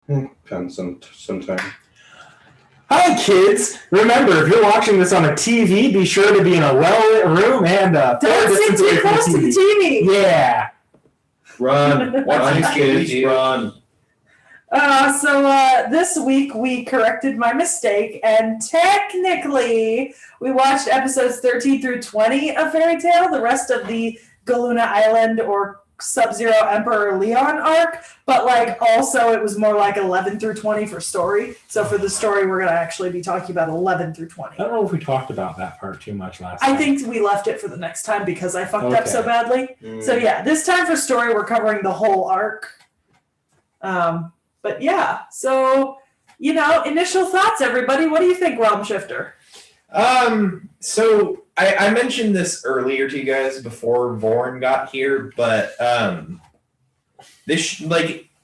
Depends sometime. Hi, kids! Remember, if you're watching this on a TV, be sure to be in a well-lit room and don't sit too close to the TV. Yeah. Run, kids, run. So this week we corrected my mistake, and technically we watched episodes 13 through 20 of Fairy Tail, the rest of the Galuna Island or Sub-Zero Emperor Leon arc, but also it was more like 11 through 20 for story. So for the story, we're going to actually be talking about 11 through 20. I don't know if we talked about that part too much last time. I think we left it for the next time because I fucked up so badly. So yeah, this time for story, we're covering the whole arc. But yeah, so, initial thoughts, everybody. What do you think, Realm Shifter? So I mentioned this earlier to you guys before Vorn got here, but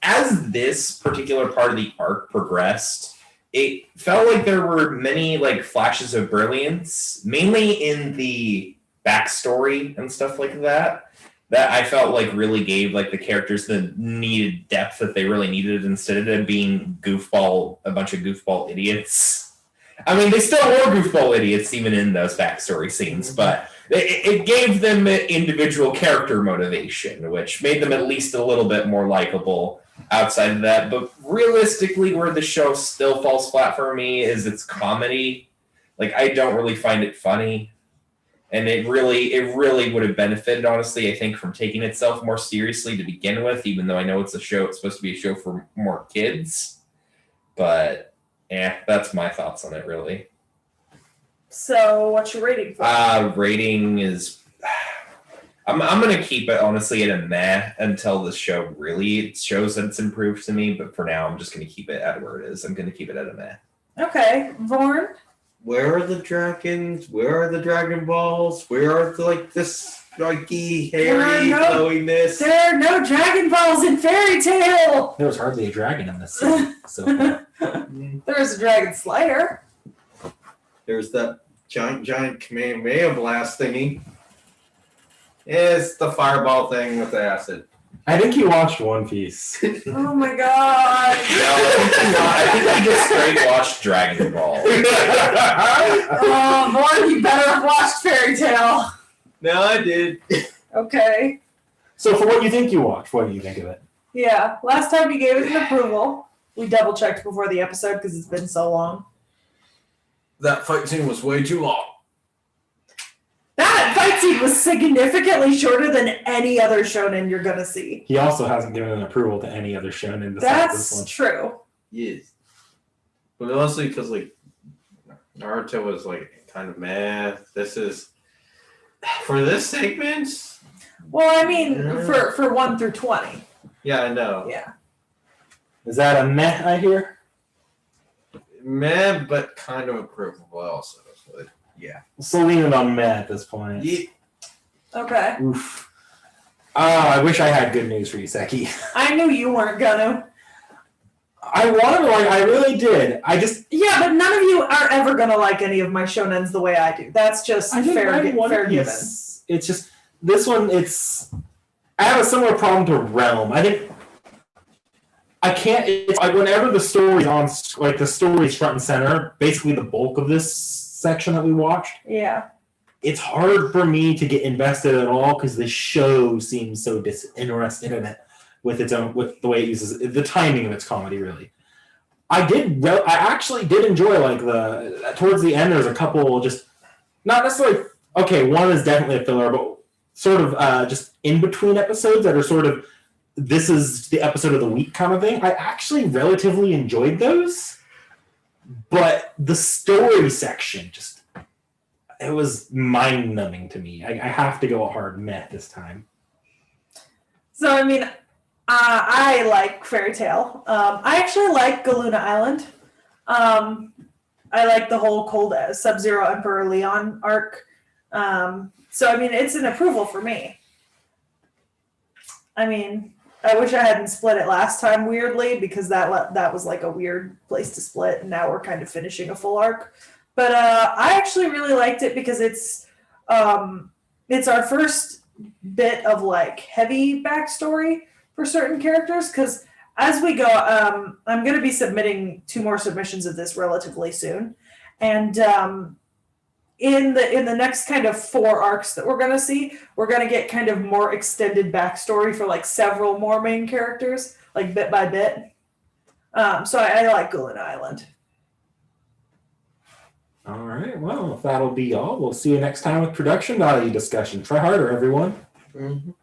as this particular part of the arc progressed, it felt like there were many flashes of brilliance, mainly in the backstory and stuff like that I felt really gave the characters the needed depth that they really needed instead of them being a bunch of goofball idiots. I mean, they still were goofball idiots even in those backstory scenes, but it gave them individual character motivation, which made them at least a little bit more likable outside of that. But realistically, where the show still falls flat for me is its comedy. I don't really find it funny. And it really would have benefited, honestly, I think, from taking itself more seriously to begin with, even though I know it's supposed to be a show for more kids. But, that's my thoughts on it, really. So, what's your rating for? Rating is... I'm going to keep it, honestly, at a meh until the show really shows that it's improved to me. But for now, I'm just going to keep it at where it is. I'm going to keep it at a meh. Okay. Vorn? Where are the dragons? Where are the Dragon Balls? Where are the spiky, hairy, glowiness? There are no Dragon Balls in Fairy Tail! There was hardly a dragon in this scene. So there was a Dragon Slayer. There's that giant Kamehameha blast thingy. It's the fireball thing with the acid. I think you watched One Piece. Oh my god. No, I think I just straight watched Dragon Ball. Vorn, you better have watched Fairy Tail. No, I did. Okay. So for what you think you watched, what do you think of it? Yeah, last time you gave it an approval. We double-checked before the episode because it's been so long. That fight scene was way too long. That fight scene was significantly shorter than any other shonen you're going to see. He also hasn't given an approval to any other shonen besides this one. That's true. Yes. But mostly because, Naruto was, kind of meh. This is... For this segment... Well, I mean, for 1 through 20. Yeah, I know. Yeah. Is that a meh, I hear? Meh, but kind of approvable also. But yeah. Still leaning on meh at this point. Yeah. Okay. Oof. I wish I had good news for you, Seki. I knew you weren't gonna. I wanted to I really did. Yeah, but none of you are ever gonna like any of my shonens the way I do. That's just fair given. It's just, this one, I have a similar problem to Realm. I think I can't, it's whenever the story's on, the story's front and center, basically the bulk of this section that we watched. Yeah. It's hard for me to get invested at all because the show seems so disinterested in it with the way it uses the timing of its comedy, really. I actually did enjoy towards the end there's a couple just not necessarily one is definitely a filler, but sort of just in between episodes that are sort of this is the episode of the week kind of thing. I actually relatively enjoyed those, but the story section it was mind-numbing to me. I have to go a hard meh this time. So, I mean, I like Fairy Tail. I actually like Galuna Island. I like the whole cold Sub-Zero Emperor Leon arc. So, I mean, it's an approval for me. I mean, I wish I hadn't split it last time, weirdly, because that was a weird place to split, and now we're kind of finishing a full arc. But I actually really liked it because it's our first bit of heavy backstory for certain characters. Because as we go, I'm going to be submitting 2 more submissions of this relatively soon, and in the next kind of 4 arcs that we're going to see, we're going to get kind of more extended backstory for like several more main characters, like bit by bit. So I like Galuna Island. All right. Well, if that'll be all, we'll see you next time with production value discussion. Try harder, everyone. Mhm.